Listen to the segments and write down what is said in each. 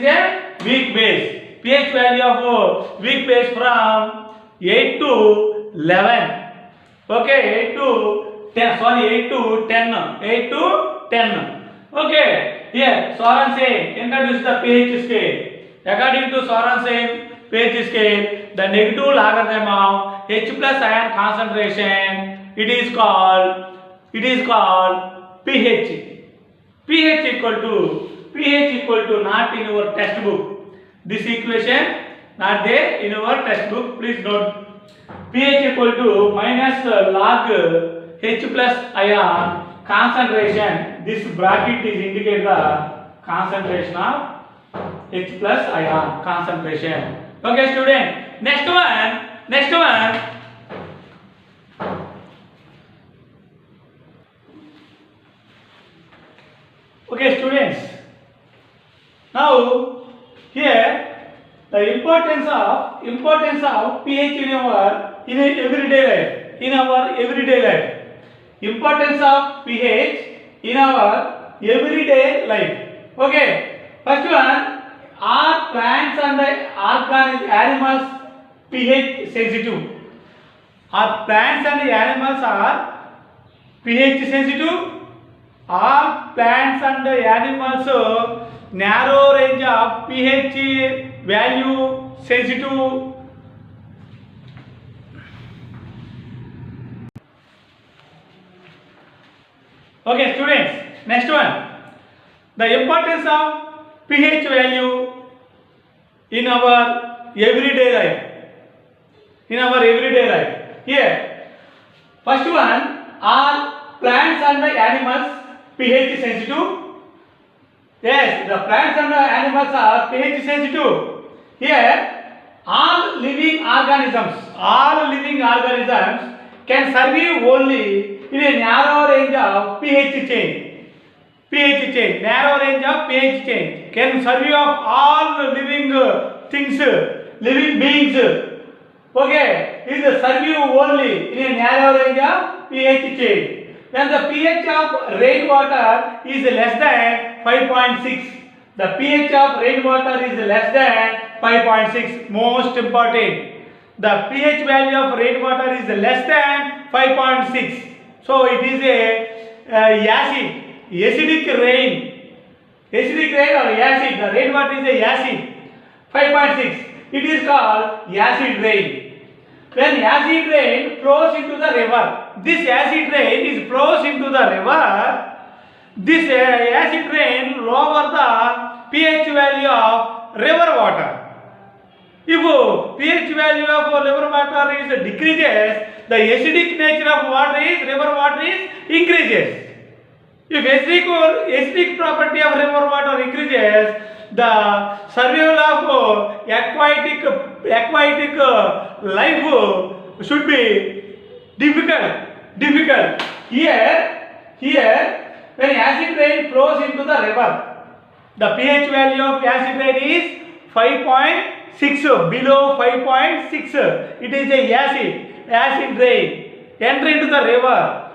a weak base. pH value of weak base from 8 to 11. Okay, 8 to 10. Sorry, 8 to 10. 8 to 10. Okay, here Sorensen introduced the pH scale. According to Sorensen pH scale, the negative logarithm of H plus ion concentration, it is called pH. pH equal to not in your textbook. This equation not there in your textbook. Please note. pH equal to minus log H plus ion concentration. This bracket is indicate the concentration of H plus ion concentration. Okay, student. Next one. Okay, students. Now here the importance of pH in our everyday life. Importance of pH in our everyday life. Okay. First one, are plants and animals pH sensitive? Are plants and animals are pH sensitive? All plants and animals narrow range of pH value sensitive. Okay, students. Next one. The importance of pH value in our everyday life. Here, first one, are plants and animals pH sensitive? Yes, the plants and animals are pH sensitive. Here, all living organisms can survive only in a narrow range of pH change. Narrow range of pH change can survive of all living things, living beings. Okay, is survive only in a narrow range of pH change. When the pH of rainwater is less than 5.6, the pH of rainwater is less than 5.6. Most important, the pH value of rainwater is less than 5.6. So it is a acidic rain or acid. The rainwater is a acid. 5.6. It is called acid rain. When acid rain flows into the river, this acid rain flows into the river. This acid rain lower the pH value of river water. If pH value of river water is decreases, the acidic nature of river water is increases. If acidic property of river water increases, the survival of aquatic life should be difficult. Here, when acid rain flows into the river, the pH value of acid rain is 5.6, below 5.6. It is a acid rain. Enter into the river.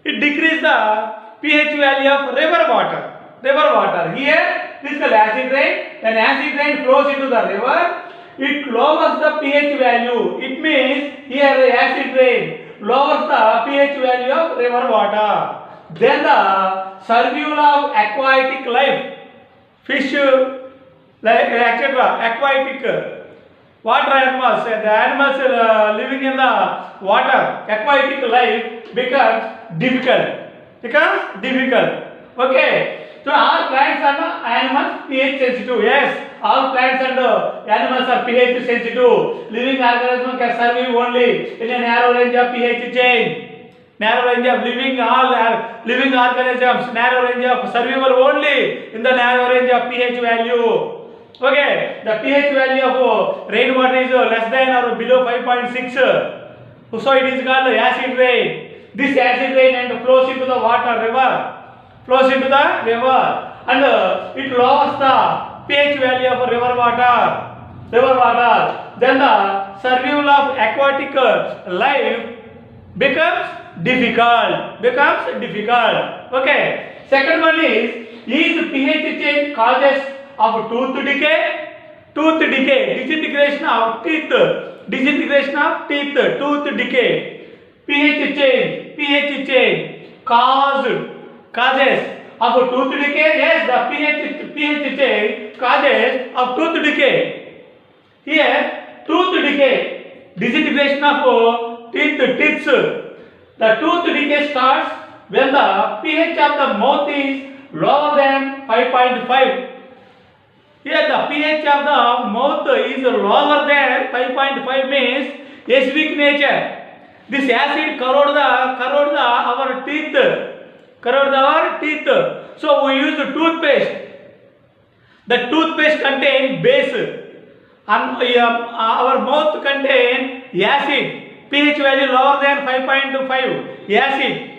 It decreases the pH value of river water. Here, this is called acid rain. When acid rain flows into the river, it lowers the pH value. It means here the acid rain lowers the pH value of river water. Then the survival of aquatic life, fish, etc. Aquatic water animals, the animals living in the water, aquatic life becomes difficult. Okay. So all plants and animals pH sensitive. Yes, all plants and animals are pH sensitive. Living organisms can survive only in a narrow range of pH change. Narrow range of living organisms, narrow range of survival only in the narrow range of pH value. Okay, the pH value of rainwater is less than or below 5.6. So it is called acid rain. This acid rain flows into the river, and it lowers the pH value of river water. Then the survival of aquatic life becomes difficult. Okay. Second one is pH change causes of tooth decay, disintegration of teeth, tooth decay, pH change, causes of tooth decay. Yes, the pH change causes of tooth decay. Here, tooth decay, disintegration of teeth. The tooth decay starts when the pH of the mouth is lower than 5.5. Here the pH of the mouth is lower than 5.5 means acidic nature. This acid corrode our teeth. So we use toothpaste. The toothpaste contains base and our mouth contains acid. pH value lower than 5.5. Acid.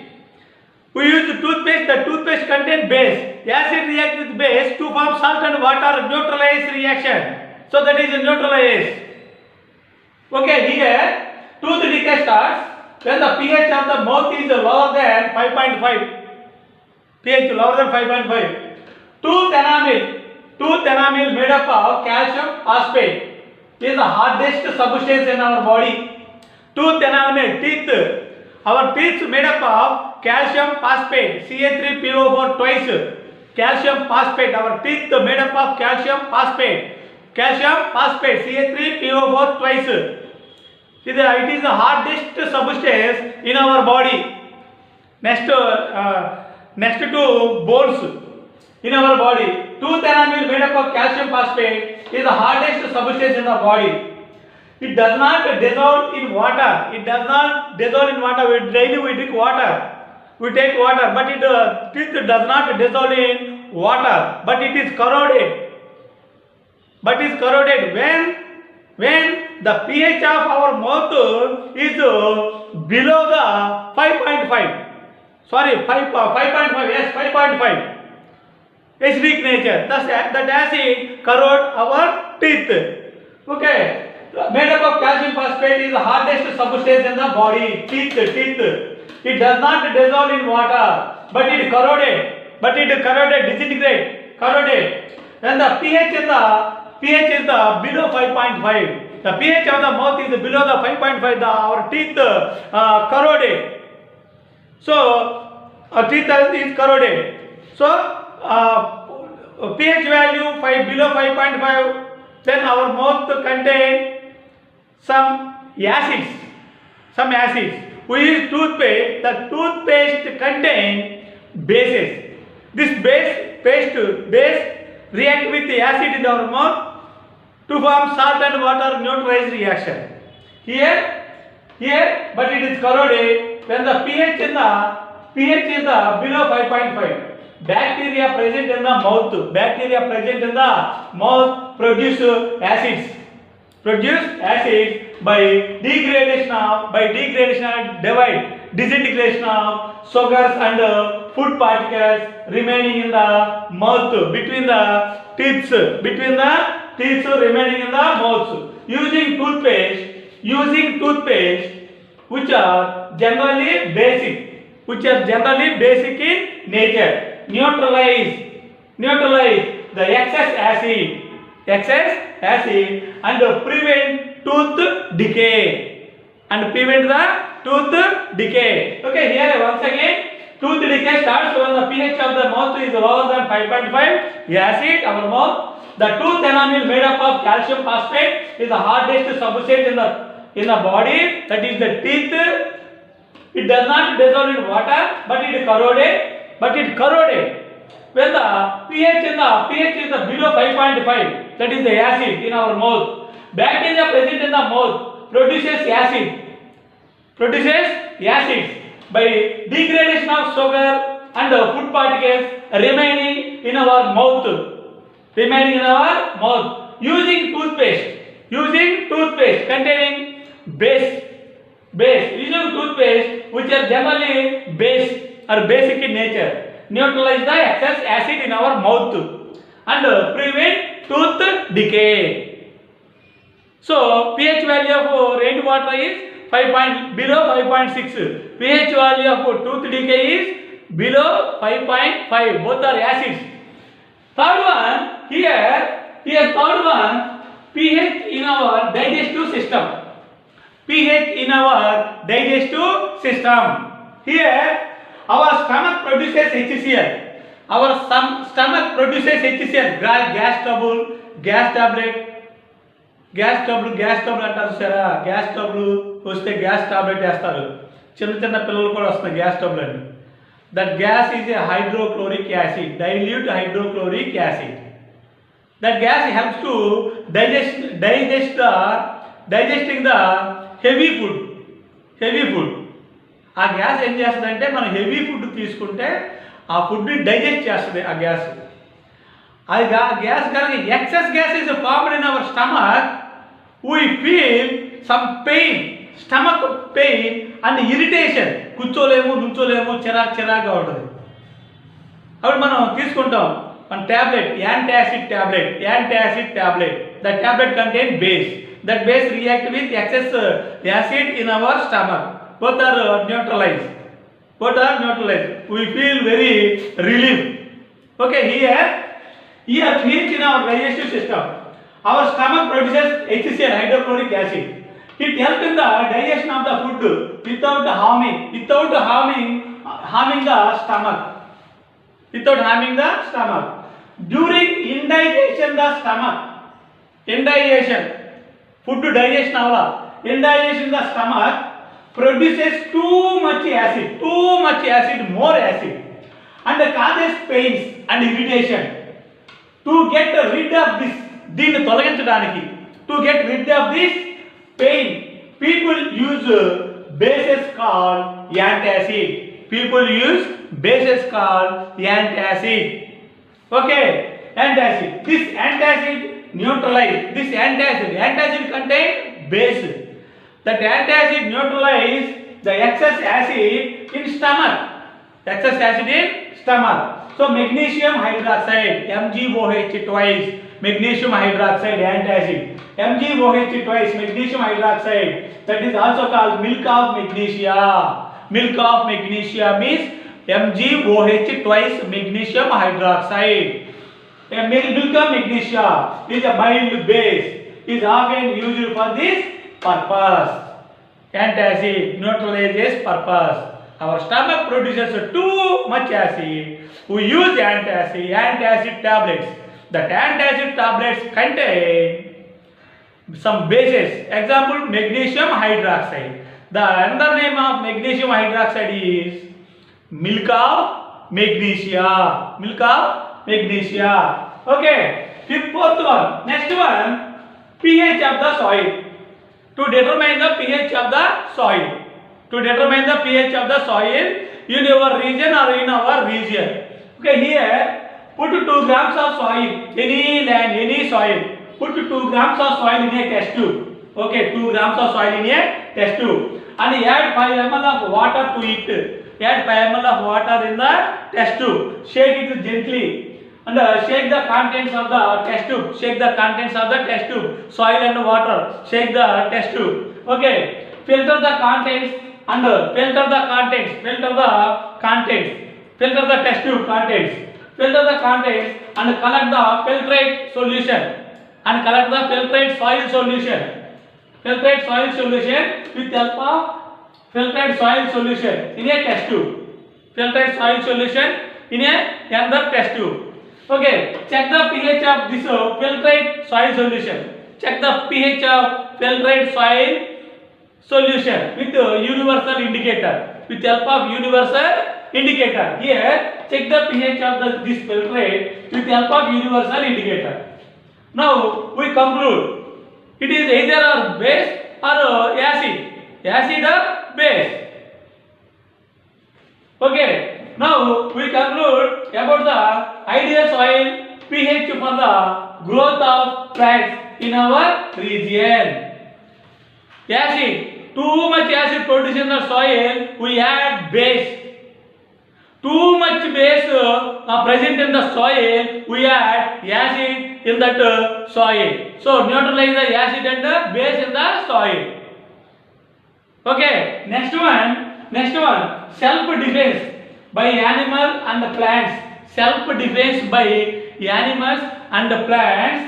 We use toothpaste. The toothpaste contains base. Acid reacts with base to form salt and water neutralize reaction. So that is neutralize. Okay, here tooth decay starts when the pH of the mouth is lower than 5.5. pH lower than 5.5. Tooth enamel made up of calcium phosphate is the hardest substance in our body. Tooth enamel, teeth. Our teeth made up of calcium phosphate, Ca3PO4 twice. Calcium phosphate. Our teeth made up of calcium phosphate, Ca3PO4 twice. It is the hardest substance in our body. Next to bones in our body. Tooth enamel made up of calcium phosphate is the hardest substance in the body. It does not dissolve in water. We drink water. We take water, but teeth does not dissolve in water. But it is corroded. When the pH of our mouth is below the 5.5. Sorry, 5.5. Yes, 5.5. Acidic nature. Thus, that acid corrode our teeth. Okay. Made up of calcium phosphate is the hardest substance in the body. Teeth. It does not dissolve in water, but it corroded, disintegrate, corroded. When the pH is below 5.5. The pH of the mouth is below the 5.5. Our teeth corroded. So our teeth is corroded. So pH value below 5.5. Then our mouth contains some acids. We use toothpaste. The toothpaste contains bases. This base react with the acid in our mouth to form salt and water neutralize reaction. Here, but it is corroded when the pH is below 5.5. Bacteria present in the mouth produce acids by degradation of disintegration of sugars and food particles remaining in the mouth between the teeth remaining in the mouth. Using toothpaste which are generally basic in nature. Neutralize the excess acid and prevent tooth decay. Okay, here once again, tooth decay starts when the pH of the mouth is lower than 5.5. Acid, our mouth. The tooth enamel made up of calcium phosphate is the hardest substance in the body. That is the teeth. It does not dissolve in water, but it corroded. When the pH is below 5.5, that is the acid in our mouth. Bacteria present in the mouth produces acids by degradation of sugar and food particles remaining in our mouth. Using toothpaste containing base. Using toothpaste which are generally basic in nature. Neutralize the excess acid in our mouth and prevent tooth decay. So pH value of rainwater is below 5.6. pH value of tooth decay is below 5.5. Both are acids. Third one, here third one, pH in our digestive system. pH in our digestive system. Here, our stomach produces HCl. Our stomach produces HCl. Gas trouble, gas tablet అంటారు సరే. Gas trouble వస్తే gas tablet వేస్తారు. చిన్న పిల్లలు కూడా వస్తున్నాయి gas trouble అని. That gas is a hydrochloric acid, dilute hydrochloric acid. That gas helps to digesting the heavy food. ఆ గ్యాస్ ఏం చేస్తుందంటే మనం హెవీ ఫుడ్ తీసుకుంటే ఆ ఫుడ్ని డైజెస్ట్ చేస్తుంది ఆ గ్యాస్. అది గ్యాస్ కనుక excess gas is formed in our stomach, we feel some pain, stomach pain and irritation. కూర్చోలేము, నుంచోలేము, చిరాకుగా ఉంటుంది. అప్పుడు మనం తీసుకుంటాం మన tablet, antacid tablet. The tablet contain base. That base react with excess acid in our stomach. Both are neutralized. We feel very relief. Okay, here pH in our digestive system. Our stomach produces HCl, hydrochloric acid. It helps in the digestion of the food without harming the stomach. During indigestion, food digestion indigestion, the stomach produces too much acid, more acid, and causes pains and irritation. To get rid of this, to get rid of this pain, people use bases called antacid. Okay, antacid. This antacid neutralize. This antacid contain base. That antacid neutralize the excess acid in stomach. So magnesium hydroxide, MgOH twice, magnesium hydroxide antacid. MgOH twice, magnesium hydroxide. That is also called milk of magnesia. Means MgOH twice, magnesium hydroxide. A milk of magnesia is a mild base, is often used for this purpose. Antacid neutralizes purpose. Our stomach produces too much acid. We use antacid tablets. That antacid tablets contain some bases. Example, magnesium hydroxide. The another name of magnesium hydroxide is milk of magnesia. Okay, fourth one. Next one, pH of the soil. To determine the pH of the soil. In your region or in our region. Okay, here put 2 grams of soil, any land, any soil. Put 2 grams of soil in a test tube. Okay, 2 grams of soil in a test tube. And add 5 ml of water to it. Add 5 ml of water in the test tube. Shake it gently. And shake the contents of the test tube. Soil and water. Shake the test tube. Okay. Filter the contents and filter the test tube contents. Filter the contents and collect the filtrate solution. Soil solution with help of filtrate soil solution in a test tube. Another test tube. Okay, check the pH of this filtrate soil solution. Check the pH of filtrate soil solution with universal indicator. With help of universal indicator. Here, check the pH of this filtrate with help of universal indicator. Now, we conclude it is either a base or acid. Acid or base. Okay. Now we conclude about the ideal soil pH for the growth of plants in our region. Acid. Too much acid produced in the soil, we add base. Too much base present in the soil, we add acid in that soil. So neutralize the acid and the base in the soil. Okay. Next one. Self defense by animal and plants. Self defense by animals and plants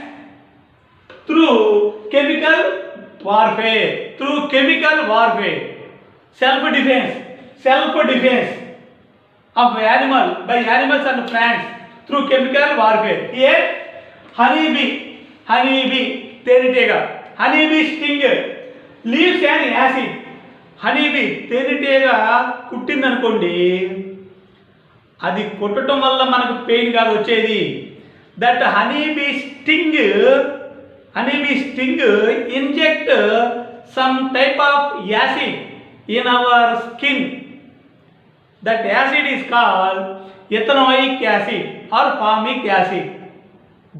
through chemical warfare. Through chemical warfare. Self-defense of animal by animals and plants through chemical warfare. Here, honeybee, తేనెటీగ, honeybee sting leaves an acid. honeybee తేనెటీగ కుట్టిందనుకోండి, అది కొట్టడం వల్ల మనకు pain కాదు వచ్చేది. That honeybee sting inject some type of acid in our skin. That acid is called ethanoic acid or formic acid.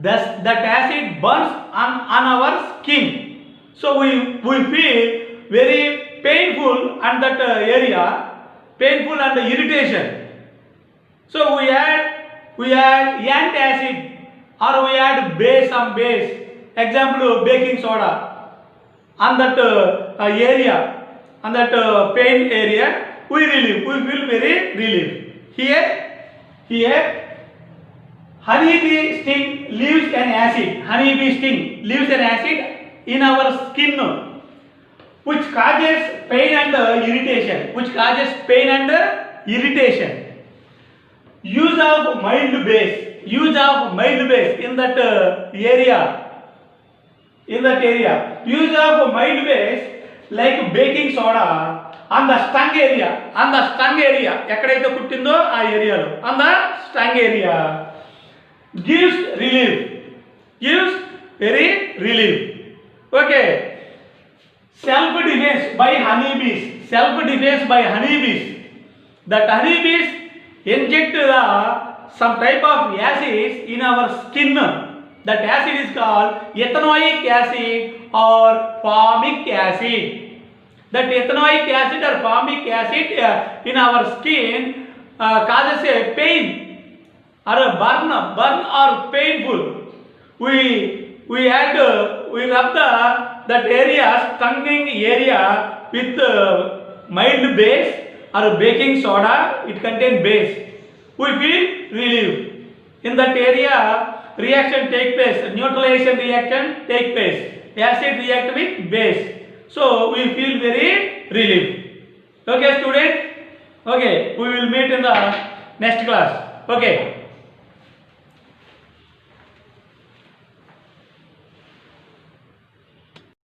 Thus that acid burns on our skin, so we feel very painful and that area, painful and irritation. So we add antacid or we add some base, example baking soda on that area, on that pain area, we feel very relief. Here honeybee sting leaves an acid. Honeybee sting leaves an acid in our skin, which causes pain and irritation. Use of mild base in that area. Use of mild base like baking soda on the stung area. ఎక్కడైతే కుట్టిందో ఆ ఏరియాలో, on the stung area, gives very relief. Okay. Self-defense by honeybees. That honeybees inject some type of acids in our skin. That acid is called ethanoic acid or formic acid. That ethanoic acid or formic acid in our skin causes a pain or a burn or painful. We rub that area, stinging area, with mild base or baking soda. It contains base. We feel relief. In that area, reaction take place, neutralization reaction take place. Acid react with base, so we feel very relief. Okay, students. Okay, we will meet in the next class. Okay.